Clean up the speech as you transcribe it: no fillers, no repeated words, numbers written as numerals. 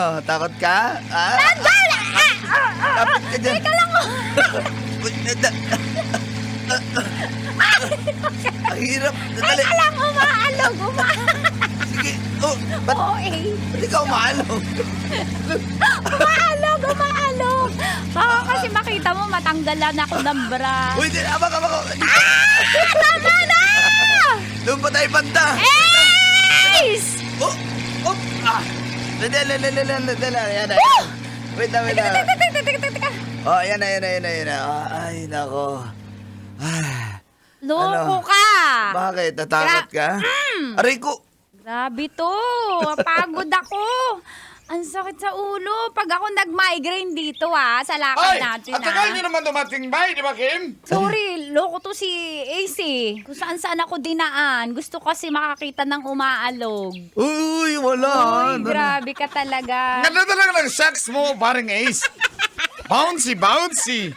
Ano, takot ka? Sandali! Kapit ka dyan. Teka lang. Ang hirap. Dali. Teka lang, umaalog. Sige. Oh, ba't ba't ikaw umaalog? Umaalog. Baka kasi makita mo, matanggalan ako ng bra. Uy, abang ko. Tama na! Doon pa tayo banda. Ace! Oh, oh, Dala. Yan na. Wait lang. Teka. Oh, yan na. Ay, nako. Loko ka! Bakit? Natakot ka? Aray ko. Grabe to. Pagod ako. Ang sakit sa ulo. Pag ako nag-migraine dito sa lakad natin at tagal nyo naman dumating ba, di ba, Kim? Sorry, loko to si Ace Kung saan ako dinaan. Gusto kasi makakita ng umaalog. Uy, wala. Uy, grabe ka talaga. Ganda talaga ng socks mo, paring Ace. Bouncy.